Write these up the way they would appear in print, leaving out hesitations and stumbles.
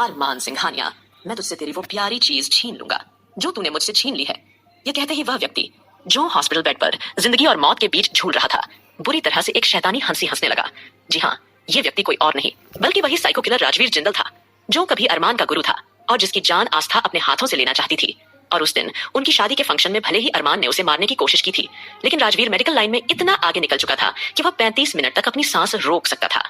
अरमान सिंघानिया, मैं तुझसे तेरी वो प्यारी चीज छीन लूंगा जो तूने मुझसे छीन ली है। ये कहते ही वह व्यक्ति जो हॉस्पिटल बेड पर जिंदगी और मौत के बीच झूल रहा था, बुरी तरह से एक शैतानी हंसी हंसने लगा। जी हाँ, ये व्यक्ति कोई और नहीं बल्कि वही साइको किलर राजवीर जिंदल था, जो कभी अरमान का गुरु था और जिसकी जान आस्था अपने हाथों से लेना चाहती थी। और उस दिन उनकी शादी के फंक्शन में भले ही अरमान ने उसे मारने की कोशिश की थी, लेकिन राजवीर मेडिकल लाइन में इतना आगे निकल चुका था कि वह 35 मिनट तक अपनी सांस रोक सकता था।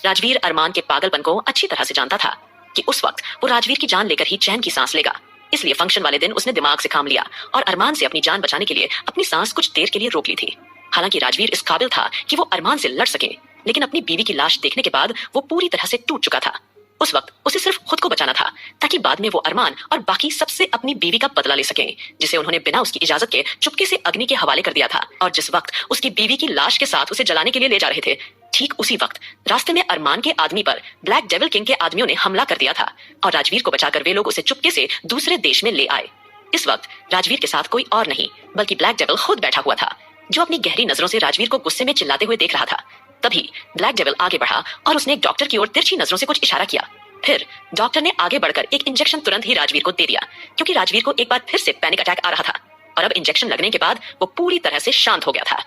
राजवीर अरमान के पागलपन को अच्छी तरह से जानता था कि उस वक्त वो राजवीर की जान लेकर ही चैन की सांस लेगा। इसलिए फंक्शन वाले दिन उसने दिमाग से काम लिया और अरमान से अपनी जान बचाने के लिए अपनी सांस कुछ देर के लिए रोक ली थी। हालांकि राजवीर इस काबिल था कि वो अरमान से लड़ सके, लेकिन अपनी बीवी की लाश देखने के बाद वो पूरी तरह से टूट चुका था। उस वक्त उसे सिर्फ खुद को बचाना था ताकि बाद में वो अरमान और बाकी सबसे अपनी बीवी का बदला ले सके, जिसे उन्होंने बिना उसकी इजाजत के चुपके से अग्नि के हवाले कर दिया था। और जिस वक्त उसकी बीवी की लाश के साथ उसे जलाने के लिए ले जा रहे थे, ठीक उसी वक्त रास्ते में अरमान के आदमी पर ब्लैक डेविल किंग के आदमियों ने हमला कर दिया था और राजवीर को बचाकर वे लोग उसे चुपके से दूसरे देश में ले आए। इस वक्त राजवीर के साथ कोई और नहीं बल्कि ब्लैक डेविल खुद बैठा हुआ था, जो अपनी गहरी नजरों से राजवीर को गुस्से में चिल्लाते हुए देख रहा था। तभी ब्लैक डेविल आगे बढ़ा और उसने एक डॉक्टर की ओर तिरछी नजरों से कुछ इशारा किया। फिर डॉक्टर ने आगे बढ़कर एक इंजेक्शन तुरंत ही राजवीर को दे दिया, क्योंकि राजवीर को एक बार फिर से पैनिक अटैक आ रहा था और अब इंजेक्शन लगने के बाद वो पूरी तरह से शांत हो गया था।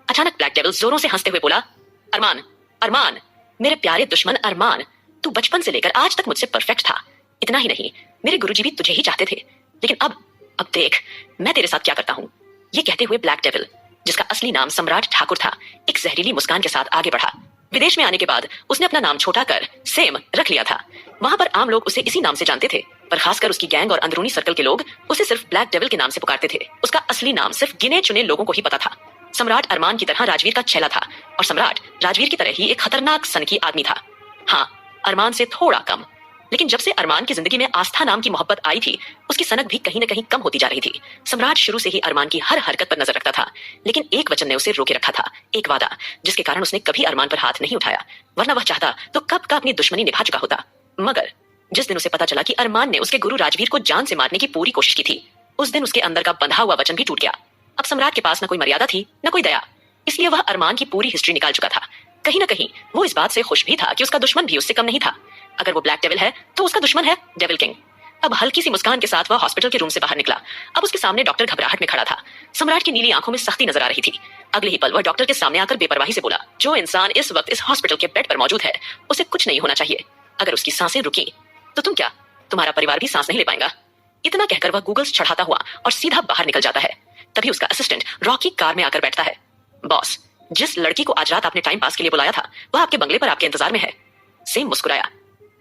अचानक ब्लैक डेविल जोरों से हंसते हुए बोला, अरमान, अरमान, मेरे प्यारे दुश्मन अरमान, तू बचपन से लेकर आज तक मुझसे परफेक्ट था। इतना ही नहीं, मेरे गुरुजी भी तुझे ही चाहते थे, लेकिन अब देख मैं तेरे साथ क्या करता हूँ। ये कहते हुए ब्लैक डेविल, जिसका असली नाम सम्राट ठाकुर था, एक जहरीली मुस्कान के साथ आगे बढ़ा। विदेश में आने के बाद उसने अपना नाम छोटा कर सेम रख लिया था। वहां पर आम लोग उसे इसी नाम से जानते थे, पर खासकर उसकी गैंग और अंदरूनी सर्कल के लोग उसे सिर्फ ब्लैक डेविल के नाम से पुकारते थे। उसका असली नाम सिर्फ गिने चुने लोगों को ही पता था। सम्राट अरमान की तरह राजवीर का चेला था और सम्राट राजवीर की तरह ही एक खतरनाक सनकी आदमी था। हाँ, अरमान से थोड़ा कम, लेकिन जब से अरमान की जिंदगी में आस्था नाम की मोहब्बत आई थी, उसकी सनक भी कहीं न कहीं कम होती जा रही थी। सम्राट शुरू से ही अरमान की हर हरकत पर नजर रखता था, लेकिन एक वचन ने उसे रोके रखा था, एक वादा, जिसके कारण उसने कभी अरमान पर हाथ नहीं उठाया, वरना वह चाहता तो कब का अपनी दुश्मनी निभा चुका होता। मगर जिस दिन उसे पता चला कि अरमान ने उसके गुरु राजवीर को जान से मारने की पूरी कोशिश की थी, उस दिन उसके अंदर का बंधा हुआ वचन भी टूट गया। अब सम्राट के पास न कोई मर्यादा थी न कोई दया, इसलिए वह अरमान की पूरी हिस्ट्री निकाल चुका था। कहीं न कहीं वो इस बात से खुश भी था कि उसका दुश्मन भी उससे कम नहीं था। अगर वो ब्लैक डेविल है तो उसका दुश्मन है डेविल किंग। अब हल्की सी मुस्कान के साथ वह हॉस्पिटल के रूम से बाहर निकला। अब उसके सामने डॉक्टर घबराहट में खड़ा था। सम्राट की नीली आंखों में सख्ती नजर आ रही थी। अगले ही पल वह डॉक्टर के सामने आकर बेपरवाही से बोला, जो इंसान इस वक्त इस हॉस्पिटल के बेड पर मौजूद है, उसे कुछ नहीं होना चाहिए। अगर उसकी सांसें रुकी तो तुम क्या, तुम्हारा परिवार भी सांस नहीं ले पाएगा। इतना कहकर वह गूगल्स चढ़ाता हुआ और सीधा बाहर निकल जाता है। तभी उसका असिस्टेंट रॉकी कार में आकर बैठता है। बॉस, जिस लड़की को आज रात आपने टाइम पास के लिए बुलाया था, वह आपके बंगले पर आपके इंतजार में है। सेम मुस्कुराया,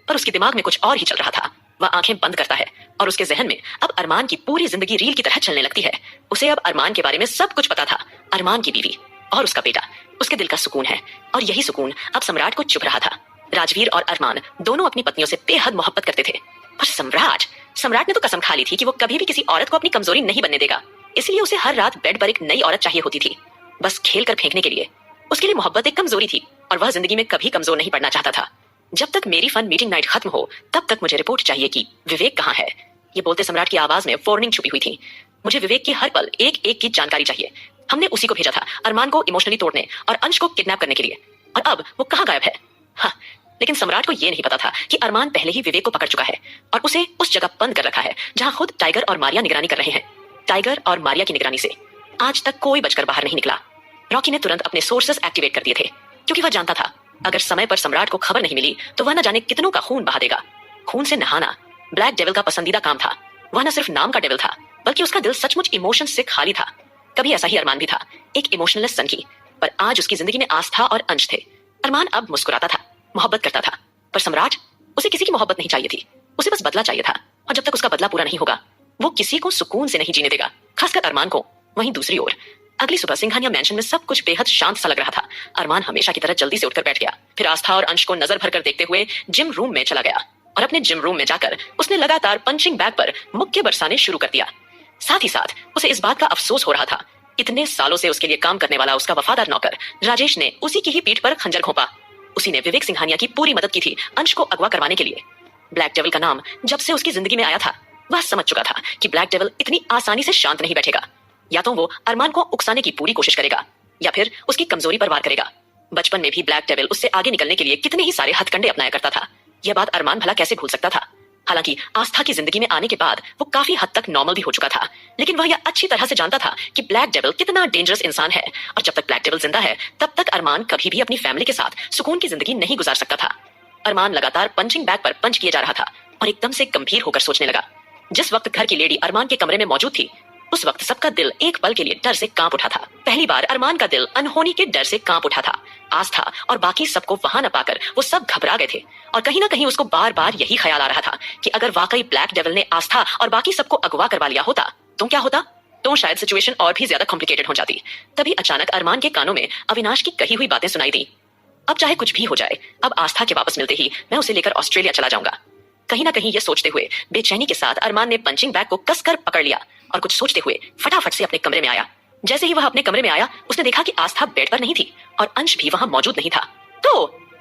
पर उसके दिमाग में कुछ और ही चल रहा था। वह आंखें बंद करता है और उसके जहन में अब अरमान की पूरी जिंदगी रील की तरह चलने लगती है। उसे अब अरमान के बारे में सब कुछ पता था। अरमान की बीवी और उसका बेटा उसके दिल का सुकून है, और यही सुकून अब सम्राट को चुभ रहा था। राजवीर और अरमान दोनों अपनी पत्नियों से बेहद मोहब्बत करते थे, पर सम्राट ने तो कसम खा ली थी कि वो कभी भी किसी औरत को अपनी कमजोरी नहीं बनने देगा। इसलिए उसे हर रात बेड पर एक नई औरत चाहिए होती थी, बस खेल कर फेंकने के लिए। उसके लिए मोहब्बत एक कमजोरी थी और वह जिंदगी में कभी कमजोर नहीं पड़ना चाहता था। जब तक मेरी फन मीटिंग नाइट खत्म हो, तब तक मुझे रिपोर्ट चाहिए कि विवेक कहाँ है। ये बोलते सम्राट की आवाज में वार्निंग छुपी हुई थी। मुझे विवेक की हर पल एक एक की जानकारी चाहिए। हमने उसी को भेजा था अरमान को इमोशनली तोड़ने और अंश को किडनैप करने के लिए, और अब वो कहाँ गायब है। हाँ, लेकिन सम्राट को यह नहीं पता था कि अरमान पहले ही विवेक को पकड़ चुका है और उसे उस जगह बंद कर रखा है जहां खुद टाइगर और मारिया निगरानी कर रहे हैं। टाइगर और मारिया की निगरानी से आज तक कोई बचकर बाहर नहीं निकला। रॉकी ने तुरंत अपने सोर्सेस एक्टिवेट कर दिए थे, क्योंकि वह जानता था अगर समय पर सम्राट को खबर नहीं मिली तो वह न जाने कितनों का खून बहा देगा। खून से नहाना ब्लैक डेविल का पसंदीदा काम था। वह न सिर्फ नाम का डेविल था, बल्कि उसका दिल सचमुच इमोशन से खाली था। कभी ऐसा ही अरमान भी था, एक इमोशनलेस सन की, पर आज उसकी जिंदगी में आस्था और अंश थे। अरमान अब मुस्कुराता था, मोहब्बत करता था, पर सम्राट, उसे किसी की मोहब्बत नहीं चाहिए थी, उसे बस बदला चाहिए था। और जब तक उसका बदला पूरा नहीं होगा, वो किसी को सुकून से नहीं जीने देगा, खासकर अरमान को। वहीं दूसरी ओर अगली सुबह सिंघानिया मैंशन में सब कुछ बेहद शांत सा लग रहा था। अरमान हमेशा की तरह जल्दी से उठकर बैठ गया, फिर आस्था और अंश को नजर भरकर देखते हुए जिम रूम में चला गया और अपने जिम रूम में जाकर उसने लगातार पंचिंग बैग पर मुक्के बरसाने शुरू कर दिया। साथ ही साथ उसे इस बात का अफसोस हो रहा था, इतने सालों से उसके लिए काम करने वाला उसका वफादार नौकर राजेश ने उसी की ही पीठ पर खंजर घोंपा। उसी ने विवेक सिंघानिया की पूरी मदद की थी अंश को अगवा करवाने के लिए। ब्लैक डेविल का नाम जब से उसकी जिंदगी में आया था, वह समझ चुका था कि ब्लैक डेविल इतनी आसानी से शांत नहीं बैठेगा। या तो वो अरमान को उकसाने की पूरी कोशिश करेगा या फिर उसकी कमजोरी पर वार करेगा। बचपन में भी ब्लैक डेविल उससे आगे निकलने के लिए कितने ही सारे हथकंडे अपनाया करता था। यह बात अरमान भला कैसे भूल सकता था। हालांकि आस्था की जिंदगी में आने के बाद वो काफी हद तक नॉर्मल भी हो चुका था, लेकिन वह यह अच्छी तरह से जानता था कि ब्लैक डेविल कितना डेंजरस इंसान है, और जब तक ब्लैक डेविल जिंदा है तब तक अरमान कभी भी अपनी फैमिली के साथ सुकून की जिंदगी नहीं गुजार सकता था। अरमान लगातार पंचिंग बैग पर पंच किए जा रहा था और एकदम से गंभीर होकर सोचने लगा। जिस वक्त घर की लेडी अरमान के कमरे में मौजूद थी, उस वक्त सबका दिल एक पल के लिए डर से कांप उठा था। पहली बार अरमान का दिल अनहोनी के डर से कांप उठा था। आस्था और बाकी सबको वहां न पाकर वो सब घबरा गए थे, और कहीं ना कहीं उसको बार बार यही ख्याल आ रहा था कि अगर वाकई ब्लैक डेविल ने आस्था और बाकी सबको अगवा करवा लिया होता तो क्या होता, तो शायद सिचुएशन और भी ज्यादा कॉम्प्लिकेटेड हो जाती। तभी अचानक अरमान के कानों में अविनाश की कही हुई बातें सुनाई दी। अब चाहे कुछ भी हो जाए, अब आस्था के वापस मिलते ही मैं उसे लेकर ऑस्ट्रेलिया चला जाऊंगा। कहीं ना कहीं ये सोचते हुए बेचैनी के साथ अरमान ने पंचिंग बैग को कसकर पकड़ लिया और कुछ सोचते हुए फटाफट से अपने कमरे में आया। जैसे ही वह अपने कमरे में आया, उसने देखा कि आस्था बेड पर नहीं थी और अंश भी वहां मौजूद नहीं था। तो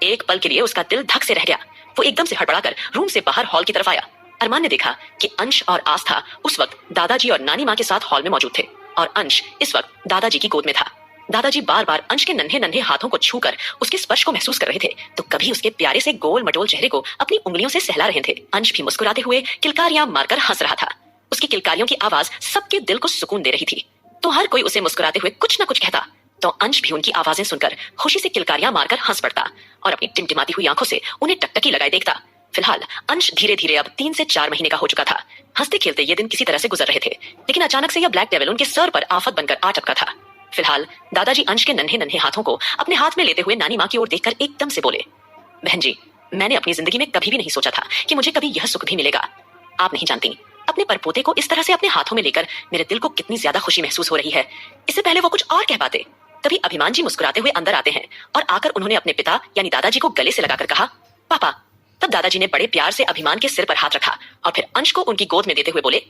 एक पल के लिए उसका दिल धक से रह गया। वो एकदम से हड़बड़ाकर रूम से बाहर हॉल की तरफ आया। अरमान ने देखा कि अंश और आस्था उस वक्त दादाजी और नानी माँ के साथ हॉल में मौजूद थे, और अंश इस वक्त दादाजी की गोद में था। दादाजी बार बार अंश के नन्हे नन्हे हाथों को छूकर उसके स्पर्श को महसूस कर रहे थे, तो कभी उसके प्यारे से गोल मटोल चेहरे को अपनी उंगलियों से सहला रहे थे। अंश भी मुस्कुराते हुए किलकारियां मारकर हंस रहा था। उसकी किलकारियों की आवाज सबके दिल को सुकून दे रही थी। तो हर कोई उसे मुस्कुराते हुए कुछ न कुछ कहता, तो अंश भी उनकी आवाजें सुनकर खुशी से किलकारियां मारकर हंस पड़ता और अपनी टिमटिमाती हुई आंखों से उन्हें टकटकी लगाए देखता। फिलहाल अंश धीरे धीरे अब 3 से 4 महीने का हो चुका था। हंसते खेलते ये दिन किसी तरह से गुजर रहे थे, लेकिन अचानक से यह ब्लैक डेविल उनके सर पर आफत बनकर आ टपका था। फिलहाल दादाजी अंश के नन्हे नन्हे हाथों को अपने हाथ में लेते हुए नानी माँ की ओर देखकर एकदम से बोले, बहन जी, मैंने अपनी जिंदगी में कभी भी नहीं सोचा था कि मुझे कभी यह सुख भी मिलेगा। आप नहीं जानती, अपने परपोते को इस तरह से अपने हाथों में लेकर मेरे दिल को कितनी ज्यादा खुशी महसूस हो रही है। इससे पहले वो कुछ और कह पाते, तभी अभिमान जी मुस्कुराते हुए अंदर आते हैं और आकर उन्होंने अपने पिता यानी दादाजी को गले से लगाकर कहा, पापा। तब दादाजी ने बड़े प्यार से अभिमान के सिर पर हाथ रखा और फिर अंश को उनकी गोद में देते हुए बोले,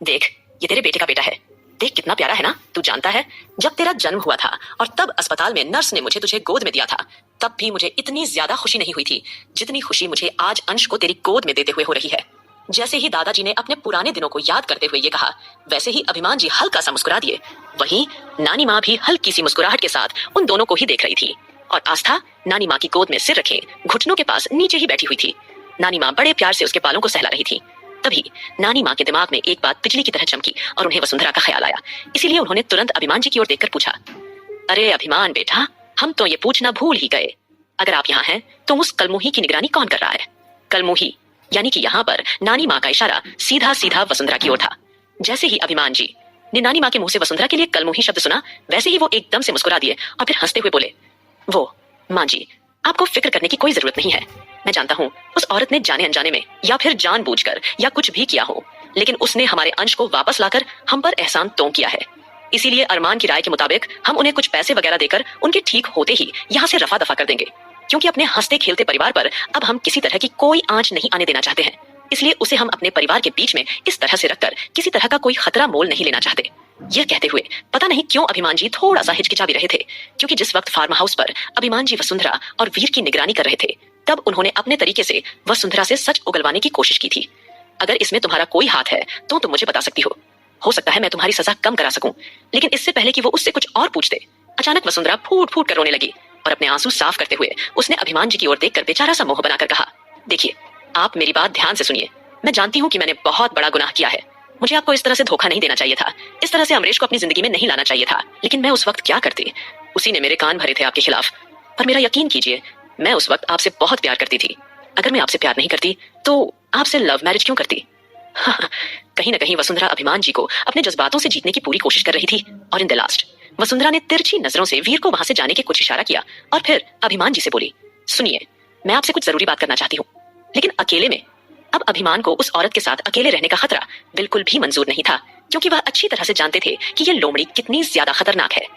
देख, ये तेरे बेटे का बेटा है। देख कितना प्यारा है ना। तू जानता है, जब तेरा जन्म हुआ था और तब अस्पताल में नर्स ने मुझे तुझे गोद में दिया था, तब भी मुझे इतनी ज्यादा खुशी नहीं हुई थी जितनी खुशी मुझे आज अंश को तेरी गोद में देते हुए हो रही है। जैसे ही दादाजी ने अपने पुराने दिनों को याद करते हुए ये कहा, वैसे ही अभिमान जी हल्का सा मुस्कुरा दिए। वहीं नानी माँ भी हल्की सी मुस्कुराहट के साथ उन दोनों को ही देख रही थी, और आस्था नानी माँ की गोद में सिर रखे घुटनों के पास नीचे ही बैठी हुई थी। नानी माँ बड़े प्यार से उसके बालों को सहला रही थी। तभी नानी माँ के दिमाग में एक बात बिजली की तरह चमकी और उन्हें वसुंधरा का ख्याल आया। इसीलिए उन्होंने तुरंत अभिमान जी की ओर देखकर पूछा, अरे अभिमान बेटा, हम तो ये पूछना भूल ही गए, अगर आप यहाँ हैं तो उस कलमुही की निगरानी कौन कर रहा है? कलमुही यानी कि यहाँ पर नानी माँ का इशारा सीधा सीधा वसुंधरा की ओर था। जैसे ही अभिमान जी ने नानी माँ के मुंह से वसुंधरा के लिए कलमुही शब्द सुना, वैसे ही वो एकदम से मुस्कुरा दिए और फिर हंसते हुए बोले, वो माँ जी, आपको फिक्र करने की कोई जरूरत नहीं है। मैं जानता हूँ उस औरत ने जाने अनजाने में या फिर जानबूझकर या कुछ भी किया हो, लेकिन उसने हमारे अंश को वापस लाकर हम पर एहसान तो किया है। इसीलिए अरमान की राय के मुताबिक हम उन्हें कुछ पैसे वगैरह देकर उनके ठीक होते ही यहाँ से रफा दफा कर देंगे, क्योंकि अपने हंसते खेलते परिवार पर अब हम किसी तरह की कोई आंच नहीं आने देना चाहते हैं। इसलिए उसे हम अपने परिवार के बीच में इस तरह से रखकर किसी तरह का कोई खतरा मोल नहीं लेना चाहते। यह कहते हुए पता नहीं क्यों अभिमान जी थोड़ा सा हिचकिचा भी रहे थे, क्योंकि जिस वक्त फार्म हाउस पर अभिमान जी वसुंधरा और वीर की निगरानी कर रहे थे, तब उन्होंने अपने तरीके से वसुंधरा से सच उगलवाने की कोशिश की थी। अगर इसमें तुम्हारा कोई हाथ है तो तुम मुझे बता सकती हो सकता है मैं तुम्हारी सजा कम करा सकूं। लेकिन इससे पहले कि वो उससे कुछ और पूछते, अचानक वसुंधरा फूट फूट कर रोने लगी और अपने आंसू साफ करते हुए उसने अभिमान जी की ओर देखकर बेचारा सा मुंह बनाकर कहा, देखिए, आप मेरी बात ध्यान से सुनिए। मैं जानती हूँ कि मैंने बहुत बड़ा गुनाह किया है। मुझे आपको इस तरह से धोखा नहीं देना चाहिए था, इस तरह से अमरीश को अपनी जिंदगी में नहीं लाना चाहिए था। लेकिन मैं उस वक्त क्या करती? उसी ने मेरे कान भरे थे आपके खिलाफ। पर मेरा यकीन कीजिए, मैं उस वक्त आपसे बहुत प्यार करती थी। अगर मैं आपसे प्यार नहीं करती तो आपसे लव मैरिज क्यों करती? कहीं ना कहीं वसुंधरा अभिमान जी को अपने जज्बातों से जीतने की पूरी कोशिश कर रही थी, और इन द लास्ट वसुंधरा ने तिरछी नजरों से वीर को वहां से जाने की कुछ इशारा किया और फिर अभिमान जी से बोली, सुनिए, मैं आपसे कुछ जरूरी बात करना चाहती हूँ, लेकिन अकेले में। अब अभिमान को उस औरत के साथ अकेले रहने का खतरा बिल्कुल भी मंजूर नहीं था, क्योंकि वह अच्छी तरह से जानते थे कि यह लोमड़ी कितनी ज्यादा खतरनाक है।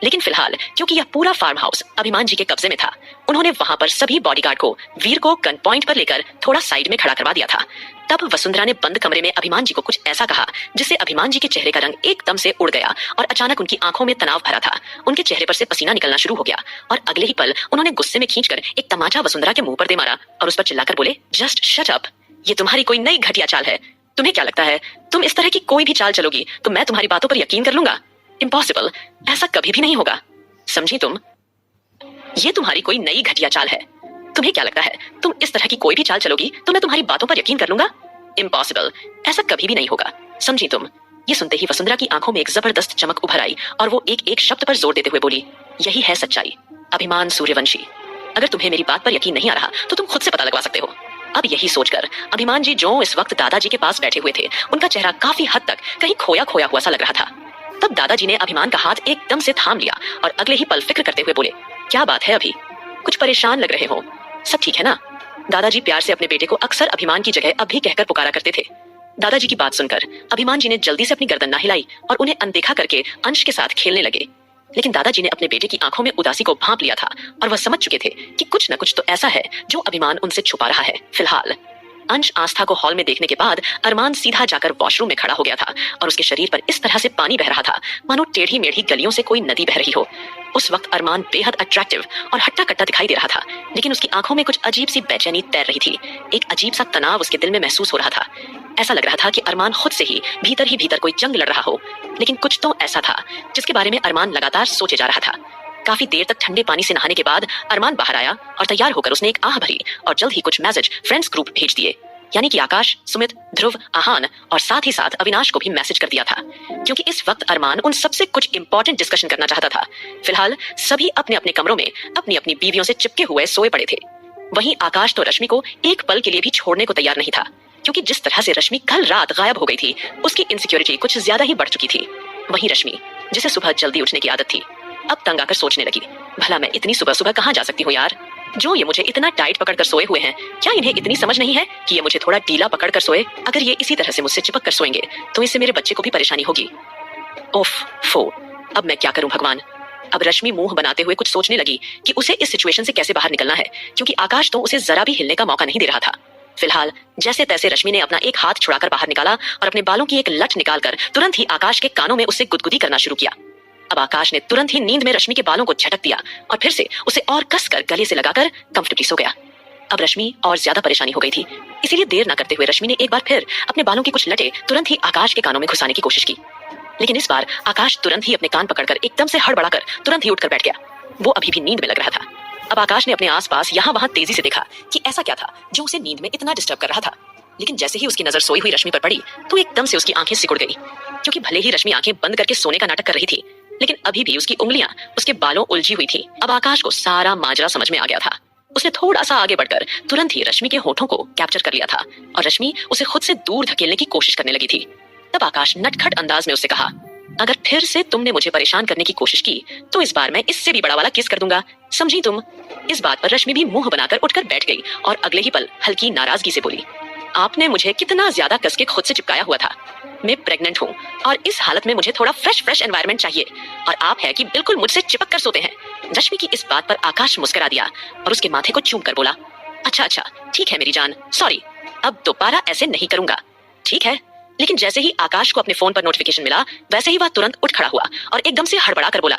लेकिन फिलहाल क्योंकि यह पूरा फार्म हाउस अभिमान जी के कब्जे में था, उन्होंने वहां पर सभी बॉडीगार्ड को वीर को गन पॉइंट पर लेकर थोड़ा साइड में खड़ा करवा दिया था। तब वसुंधरा ने बंद कमरे में अभिमान जी को कुछ ऐसा कहा जिससे अभिमान जी के चेहरे का रंग एकदम से उड़ गया और अचानक उनकी आंखों में तनाव भरा था। उनके चेहरे पर से पसीना निकलना शुरू हो गया और अगले ही पल उन्होंने गुस्से में खींचकर एक तमाचा वसुंधरा के मुंह पर दे मारा और उस पर चिल्लाकर बोले, जस्ट शट अप। ये तुम्हारी कोई नई घटिया चाल है। तुम्हें क्या लगता है तुम इस तरह की कोई भी चाल चलोगी तो मैं तुम्हारी बातों पर यकीन कर लूंगा? इम्पॉसिबल, ऐसा कभी भी नहीं होगा, समझी तुम? ये तुम्हारी कोई नई घटिया चाल है। तुम्हें क्या लगता है तुम इस तरह की कोई भी चाल चलोगी तो मैं तुम्हारी बातों पर यकीन कर लूंगा? इम्पॉसिबल, ऐसा कभी भी नहीं होगा, समझी तुम? ये सुनते ही वसुंधरा की आंखों में एक जबरदस्त चमक उभर आई और वो एक एक शब्द पर जोर देते हुए बोली, यही है सच्चाई। अभिमान सूर्यवंशी, अगर तुम्हें मेरी बात पर यकीन नहीं आ रहा तो तुम खुद से पता लगवा सकते हो। अब यही सोचकर अभिमान जी जो इस वक्त दादाजी के पास बैठे हुए थे, उनका चेहरा काफी हद तक कहीं खोया खोया हुआ सा लग रहा था। तब दादाजी ने अभिमान का हाथ एकदम से थाम लिया और अगले ही पल फिक्र करते हुए बोले, क्या बात है अभी, कुछ परेशान लग रहे हो, सब ठीक है ना? दादाजी प्यार से अपने बेटे को अक्सर अभिमान की जगह अभी कहकर पुकारा करते थे। दादाजी की बात सुनकर अभिमान जी ने जल्दी से अपनी गर्दन ना हिलाई और उन्हें अनदेखा करके अंश के साथ खेलने लगे। लेकिन दादाजी ने अपने बेटे की आंखों में उदासी को भांप लिया था और वह समझ चुके थे कि कुछ न कुछ तो ऐसा है जो अभिमान उनसे छुपा रहा है। फिलहाल अंश आस्था को हॉल में देखने के बाद अरमान सीधा जाकर वॉशरूम में खड़ा हो गया था और उसके शरीर पर इस तरह से पानी बह रहा था मानो टेढ़ी मेढ़ी गलियों से कोई नदी बह रही हो। उस वक्त अरमान बेहद अट्रैक्टिव और हट्टा कट्टा दिखाई दे रहा था, लेकिन उसकी आंखों में कुछ अजीब सी बेचैनी तैर रही थी। एक अजीब सा तनाव उसके दिल में महसूस हो रहा था। ऐसा लग रहा था कि अरमान खुद से ही भीतर कोई जंग लड़ रहा हो, लेकिन कुछ तो ऐसा था जिसके बारे में अरमान लगातार सोचे जा रहा था। काफी देर तक ठंडे पानी से नहाने के बाद अरमान बाहर आया और तैयार होकर उसने एक आह भरी और जल्द ही कुछ मैसेज फ्रेंड्स ग्रुप भेज दिए, यानी कि आकाश, सुमित, ध्रुव, आहान और साथ ही साथ अविनाश को भी मैसेज कर दिया था, क्योंकि इस वक्त अरमान उन सबसे कुछ इंपॉर्टेंट डिस्कशन करना चाहता था। फिलहाल सभी अपने अपने कमरों में अपनी अपनी बीवियों से चिपके हुए सोए पड़े थे। वहीं आकाश तो रश्मि को एक पल के लिए भी छोड़ने को तैयार नहीं था, क्योंकि जिस तरह से रश्मि कल रात गायब हो गई थी, उसकी इनसिक्योरिटी कुछ ज्यादा ही बढ़ चुकी थी। वहीं रश्मि, जिसे सुबह जल्दी उठने की आदत थी, अब तंग आकर सोचने लगी, भला मैं इतनी सुबह सुबह कहाँ जा सकती हूँ यार? जो ये मुझे इतना टाइट पकड़कर सोए हुए हैं, क्या इन्हें इतनी समझ नहीं है कि ये मुझे थोड़ा ढीला पकड़कर सोए? अगर ये इसी तरह से मुझसे चिपक कर सोएंगे तो इससे मेरे बच्चे को भी परेशानी होगी। ओफ फो, अब मैं क्या करूं भगवान? अब रश्मि मुंह बनाते हुए कुछ सोचने लगी कि उसे इस सिचुएशन से कैसे बाहर निकलना है, क्योंकि आकाश तो उसे जरा भी हिलने का मौका नहीं दे रहा था। फिलहाल जैसे तैसे रश्मि ने अपना एक हाथ छुड़ाकर बाहर निकाला और अपने बालों की एक लट निकालकर तुरंत ही आकाश के कानों में उससे गुदगुदी करना शुरू किया। अब आकाश ने तुरंत ही नींद में रश्मि के बालों को झटक दिया और फिर से उसे और कसकर गले से लगाकर कंफर्टेबली सो गया। अब रश्मि और ज्यादा परेशानी हो गई थी, इसीलिए देर न करते हुए रश्मि ने एक बार फिर अपने बालों की कुछ लटे तुरंत ही आकाश के कानों में घुसाने की कोशिश की। लेकिन इस बार आकाश तुरंत ही अपने कान पकड़कर एकदम से हड़बड़ाकर तुरंत ही उठकर बैठ गया। वो अभी भी नींद में लग रहा था। अब आकाश ने अपने आसपास यहाँ वहां तेजी से देखा कि ऐसा क्या था जो उसे नींद में इतना डिस्टर्ब कर रहा था। लेकिन जैसे ही उसकी नजर सोई हुई रश्मि पर पड़ी तो एकदम से उसकी आंखें सिकुड़ गई, क्योंकि भले ही रश्मि आंखें बंद करके सोने का नाटक कर रही थी, लेकिन अभी भी उसकी उंगलियां उसके बालों उलझी हुई थी। अब आकाश को सारा माजरा समझ में आ गया था। उसने थोड़ा सा आगे बढ़कर तुरंत ही रश्मि के होठों को कैप्चर कर लिया था और रश्मि उसे खुद से दूर धकेलने की कोशिश करने लगी थी। तब आकाश नटखट अंदाज में उससे कहा, अगर फिर से तुमने मुझे परेशान करने की कोशिश की तो इस बार मैं इससे भी बड़ा वाला किस कर दूंगा, समझी तुम? इस बात पर रश्मि भी मुंह बनाकर उठकर बैठ गई और अगले ही पल हल्की नाराजगी से बोली, आपने मुझे कितना ज्यादा कस के खुद से चिपकाया हुआ था। मैं प्रेग्नेंट हूँ और इस हालत में मुझे थोड़ा फ्रेश एनवायरनमेंट चाहिए, और आप है कि बिल्कुल मुझसे चिपक कर सोते हैं। रश्मि की इस बात पर आकाश मुस्कुरा दिया और उसके माथे को चूम कर बोला, अच्छा ठीक है मेरी जान, सॉरी, अब दोबारा ऐसे नहीं करूंगा, ठीक है? लेकिन जैसे ही आकाश को अपने फोन पर नोटिफिकेशन मिला, वैसे ही वह तुरंत उठ खड़ा हुआ और एकदम से हड़बड़ा कर बोला,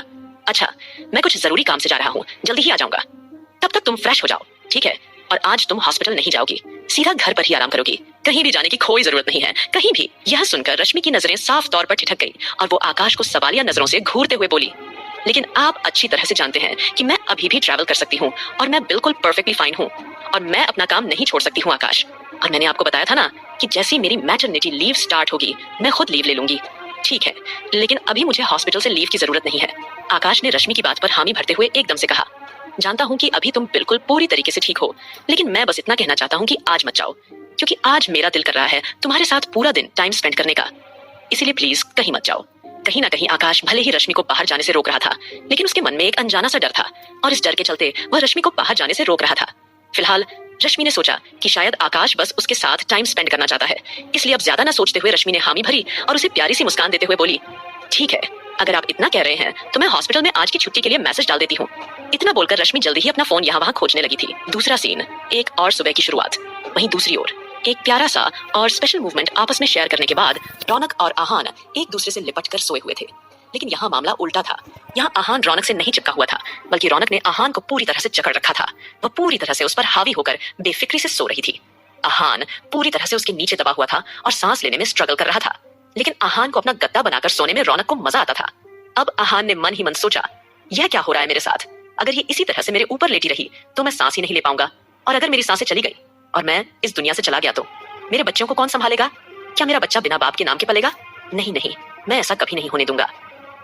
अच्छा मैं कुछ जरूरी काम से जा रहा हूँ, जल्दी ही आ जाऊंगा। तब तक तुम फ्रेश हो जाओ, ठीक है? और आज तुम हॉस्पिटल नहीं जाओगी, सीधा घर पर ही आराम करोगी, कहीं भी जाने की कोई जरूरत नहीं है, कहीं भी। यह सुनकर रश्मि की नजरें साफ तौर पर ठिठक गई और वो आकाश को सवालिया नजरों से घूरते हुए बोली, लेकिन आप अच्छी तरह से जानते हैं कि मैं अभी भी ट्रैवल कर सकती हूँ और मैं बिल्कुल परफेक्टली फाइन हूँ और मैं अपना काम नहीं छोड़ सकती हूँ आकाश। और मैंने आपको बताया था ना कि जैसे मेरी मैटरनिटी लीव स्टार्ट होगी मैं खुद लीव ले लूंगी, ठीक है? लेकिन अभी मुझे हॉस्पिटल से लीव की जरूरत नहीं है। आकाश ने रश्मि की बात पर हामी भरते हुए एकदम से कहा, जानता हूँ कि अभी तुम बिल्कुल पूरी तरीके से ठीक हो, लेकिन मैं बस इतना कहना चाहता हूँ कि आज मत जाओ, क्योंकि आज मेरा दिल कर रहा है तुम्हारे साथ पूरा दिन टाइम स्पेंड करने का, इसीलिए प्लीज कहीं मत जाओ। कहीं ना कहीं आकाश भले ही रश्मि को बाहर जाने से रोक रहा था, लेकिन उसके मन में एक अनजाना सा डर था और इस डर के चलते वह रश्मि को बाहर जाने से रोक रहा था। फिलहाल रश्मि ने सोचा कि शायद आकाश बस उसके साथ टाइम स्पेंड करना चाहता है, इसलिए अब ज्यादा ना सोचते हुए रश्मि ने हामी भरी और उसे प्यारी सी मुस्कान देते हुए बोली, ठीक है, अगर आप इतना कह रहे हैं तो मैं हॉस्पिटल में आज की छुट्टी के लिए मैसेज डाल देती हूँ। इतना बोलकर रश्मि जल्दी ही अपना फोन यहाँ वहाँ खोजने लगी थी। दूसरा सीन, एक और सुबह की शुरुआत। वहीं दूसरी ओर एक प्यारा सा और स्पेशल मूवमेंट आपस में शेयर करने के बाद रौनक और आहान एक दूसरे से लिपट कर सोए हुए थे, लेकिन यहाँ मामला उल्टा था। यहाँ आहान रौनक से नहीं चिपका हुआ था, बल्कि रौनक ने आहान को पूरी तरह से जकड़ रखा था। वह पूरी तरह से उस पर हावी होकर बेफिक्री से सो रही थी। आहान पूरी तरह से उसके नीचे दबा हुआ था और सांस लेने में स्ट्रगल कर रहा था, लेकिन आहान को अपना गद्दा बनाकर सोने में रौनक को मजा आता था। अब आहान ने मन ही मन सोचा, यह क्या हो रहा है मेरे साथ? अगर ये इसी तरह से मेरे ऊपर लेटी रही तो मैं सांस ही नहीं ले पाऊंगा, और अगर मेरी सांसें चली गई और मैं इस दुनिया से चला गया तो मेरे बच्चों को कौन संभालेगा? क्या मेरा बच्चा बिना बाप के नाम के पलेगा? नहीं नहीं, मैं ऐसा कभी नहीं होने दूंगा।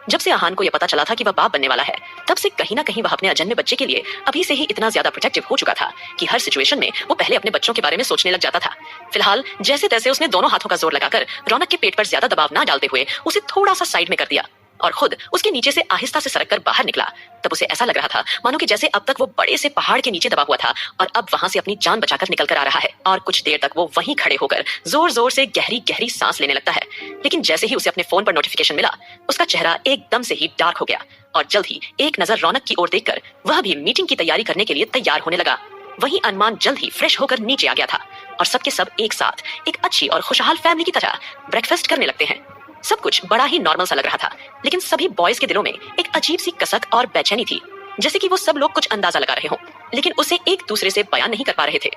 जब से आहान को यह पता चला था कि वह बाप बनने वाला है, तब से कहीं ना कहीं वह अपने अजन्मे बच्चे के लिए अभी से ही इतना ज्यादा प्रोटेक्टिव हो चुका था कि हर सिचुएशन में वो पहले अपने बच्चों के बारे में सोचने लग जाता था। फिलहाल जैसे तैसे उसने दोनों हाथों का जोर लगाकर रौनक के पेट पर ज्यादा दबाव ना डालते हुए उसे थोड़ा सा साइड में कर दिया और खुद उसके नीचे से आहिस्ता से सरक कर बाहर निकला। तब उसे ऐसा लग रहा था मानो कि जैसे अब तक वो बड़े से पहाड़ के नीचे दबा हुआ था और अब वहां से अपनी जान बचाकर निकल कर आ रहा है। और कुछ देर तक वो वहीं खड़े होकर जोर जोर से गहरी गहरी सांस लेने लगता है। लेकिन जैसे ही उसे अपने फोन पर नोटिफिकेशन मिला, उसका चेहरा एकदम से ही डार्क हो गया और जल्द ही एक नजर रौनक की ओर देखकर वह भी मीटिंग की तैयारी करने के लिए तैयार होने लगा। वहीं अरमान जल्द ही फ्रेश होकर नीचे आ गया था और सबके सब एक साथ एक अच्छी और खुशहाल फैमिली की तरह ब्रेकफास्ट करने लगते हैं। सब कुछ बड़ा ही नॉर्मल सा लग रहा था, लेकिन सभी बॉयज के दिलों में एक अजीब सी कसक और बेचैनी थी, जैसे कि वो सब लोग कुछ अंदाजा लगा रहे हों, लेकिन उसे एक दूसरे से बयान नहीं कर पा रहे थे।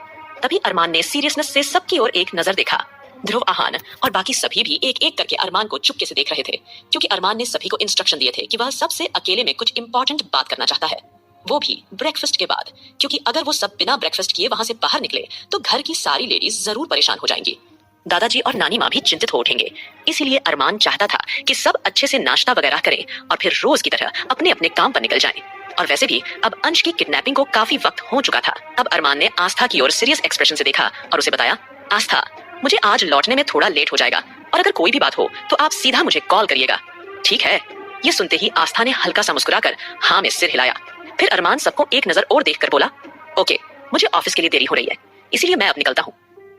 तभी अरमान ने सीरियसनेस से सबकी ओर एक नजर देखा। ध्रुव, आहान और बाकी सभी भी एक एक करके अरमान को चुपके से देख रहे थे, क्योंकि अरमान ने सभी को इंस्ट्रक्शन दिए थे कि वह सबसे अकेले में कुछ इंपॉर्टेंट बात करना चाहता है, वो भी ब्रेकफास्ट के बाद, क्योंकि अगर वो सब बिना ब्रेकफास्ट किए वहां से बाहर निकले तो घर की सारी लेडीज जरूर परेशान हो जाएंगी। दादाजी और नानी माँ भी चिंतित हो उठेंगे। इसीलिए अरमान चाहता था कि सब अच्छे से नाश्ता वगैरह करें और फिर रोज की तरह अपने अपने काम पर निकल जाएं। और वैसे भी अब अंश की किडनैपिंग को काफी वक्त हो चुका था। अब अरमान ने आस्था की ओर सीरियस एक्सप्रेशन से देखा और उसे बताया, आस्था, मुझे आज लौटने में थोड़ा लेट हो जाएगा और अगर कोई भी बात हो तो आप सीधा मुझे कॉल करिएगा, ठीक है? ये सुनते ही आस्था ने हल्का सा मुस्कुराकर हाँ में सिर हिलाया। फिर अरमान सबको एक नजर और देखकर बोला, ओके, मुझे ऑफिस के लिए देरी हो रही है, इसीलिए मैं अब निकलता हूँ।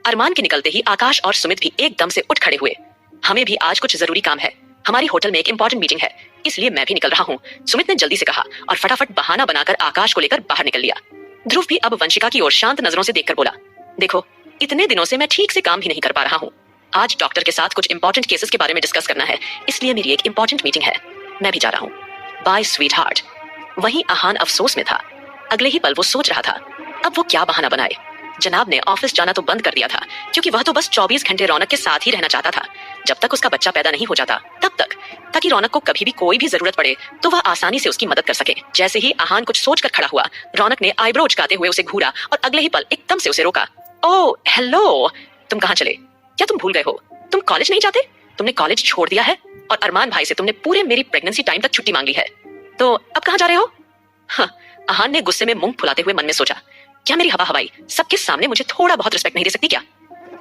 अरमान के निकलते ही आकाश और सुमित भी एकदम से उठ खड़े हुए। हमें भी आज कुछ जरूरी काम है, हमारी होटल में एक इंपॉर्टेंट मीटिंग है, इसलिए मैं भी निकल रहा हूँ, सुमित ने जल्दी से कहा और फटाफट बहाना बनाकर आकाश को लेकर बाहर निकल लिया। ध्रुव भी अब वंशिका की ओर शांत नजरों से देखकर बोला, देखो, इतने दिनों से मैं ठीक से काम भी नहीं कर पा रहा हूँ। आज डॉक्टर के साथ कुछ इंपॉर्टेंट केसेस के बारे में डिस्कस करना है, इसलिए मेरी एक इंपॉर्टेंट मीटिंग है, मैं भी जा रहा हूँ। Bye sweetheart. वहीं आहान अफसोस में था। अगले ही पल वो सोच रहा था अब वो क्या बहाना बनाए। जनाब ने ऑफिस जाना तो बंद कर दिया था, क्योंकि वह तो बस 24 घंटे रौनक के साथ ही रहना चाहता था, जब तक उसका बच्चा पैदा नहीं हो जाता तब तक, ताकि रौनक को कभी भी कोई भी जरूरत पड़े तो वह आसानी से उसकी मदद कर सके। जैसे ही आहान कुछ सोचकर खड़ा हुआ, रौनक ने आईब्रो उचकाते हुए उसे घूरा और अगले ही पल एकदम से उसे रोका। ओह हेलो, तुम कहाँ चले? क्या तुम भूल गए हो? तुम कॉलेज नहीं जाते? तुमने कॉलेज छोड़ दिया है और अरमान भाई से तुमने पूरे मेरी प्रेगनेंसी टाइम तक छुट्टी मांगी है, तो अब कहाँ जा रहे हो? हाँ, आहान ने गुस्से में मुंह फुलाते हुए मन में सोचा, क्या मेरी हवा हवाई सबके सामने मुझे थोड़ा बहुत रिस्पेक्ट नहीं दे सकती क्या?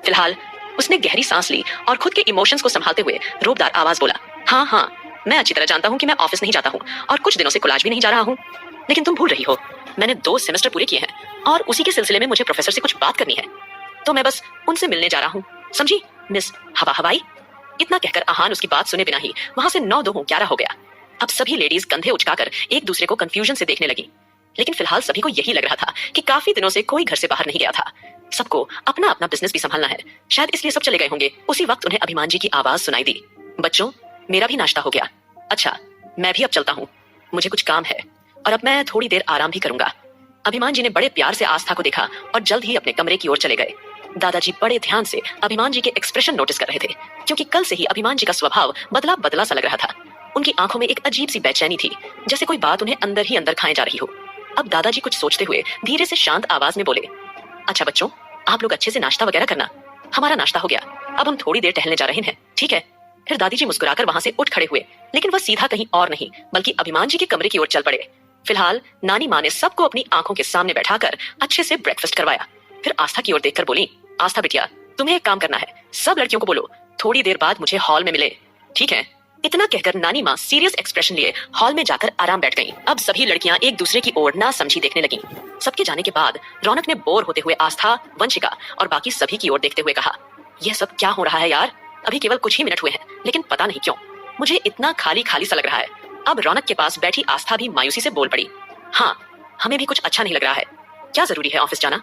फिलहाल उसने गहरी सांस ली और खुद के इमोशंस को संभालते हुए रोबदार आवाज बोला, हाँ हाँ, मैं अच्छी तरह जानता हूँ कि मैं ऑफिस नहीं जाता हूँ और कुछ दिनों से कॉलेज भी नहीं जा रहा हूँ, लेकिन तुम भूल रही हो, मैंने 2 सेमेस्टर पूरे किए हैं और उसी के सिलसिले में मुझे प्रोफेसर से कुछ बात करनी है, तो मैं बस उनसे मिलने जा रहा हूँ, समझी मिस हवा हवाई? इतना कहकर आहान उसकी बात सुने बिना ही वहां से 9-2-11 हो गया। अब सभी लेडीज कंधे उचकाकर एक दूसरे को कंफ्यूजन से देखने लगी, लेकिन फिलहाल सभी को यही लग रहा था कि काफी दिनों से कोई घर से बाहर नहीं गया था, सबको अपना अपना बिजनेस भी संभालना है, शायद इसलिए सब चले गए होंगे। उसी वक्त उन्हें अभिमान जी की आवाज सुनाई दी, बच्चों, मेरा भी नाश्ता हो गया। अच्छा, मैं भी अब चलता हूँ, मुझे कुछ काम है और अब मैं थोड़ी देर आराम भी करूंगा। अभिमान जी ने बड़े प्यार से आस्था को देखा और जल्द ही अपने कमरे की ओर चले गए। दादाजी बड़े ध्यान से अभिमान जी के एक्सप्रेशन नोटिस कर रहे थे, क्योंकि कल से ही अभिमान जी का स्वभाव बदला बदला सा लग रहा था। उनकी आंखों में एक अजीब सी बेचैनी थी, जैसे कोई बात उन्हें अंदर ही अंदर खाए जा रही हो। अब दादाजी कुछ सोचते हुए धीरे से शांत आवाज में बोले, अच्छा बच्चों, आप लोग अच्छे से नाश्ता वगैरह करना, हमारा नाश्ता हो गया, अब हम थोड़ी देर टहलने जा रहे हैं, ठीक है? फिर दादी जी मुस्कुराकर वहां से उठ खड़े हुए, लेकिन वह सीधा कहीं और नहीं बल्कि अभिमान जी के कमरे की ओर चल पड़े। फिलहाल नानी माँ ने सबको अपनी आंखों के सामने बैठाकर अच्छे से ब्रेकफास्ट करवाया। फिर आस्था की ओर देखकर बोली, आस्था बिटिया, तुम्हें एक काम करना है, सब लड़कियों को बोलो थोड़ी देर बाद मुझे हॉल में मिले, ठीक है? इतना कहकर नानी माँ सीरियस एक्सप्रेशन लिए हॉल में जाकर आराम बैठ गईं। अब सभी लड़कियां एक दूसरे की ओर ना समझी देखने लगीं। सबके जाने के बाद रौनक ने बोर होते हुए आस्था, वंशिका और बाकी सभी की ओर देखते हुए कहा, यह सब क्या हो रहा है यार? अभी केवल कुछ ही मिनट हुए हैं, लेकिन पता नहीं क्यों मुझे इतना खाली खाली सा लग रहा है। अब रौनक के पास बैठी आस्था भी मायूसी से बोल पड़ी, हाँ, हमें भी कुछ अच्छा नहीं लग रहा है। क्या जरूरी है ऑफिस जाना?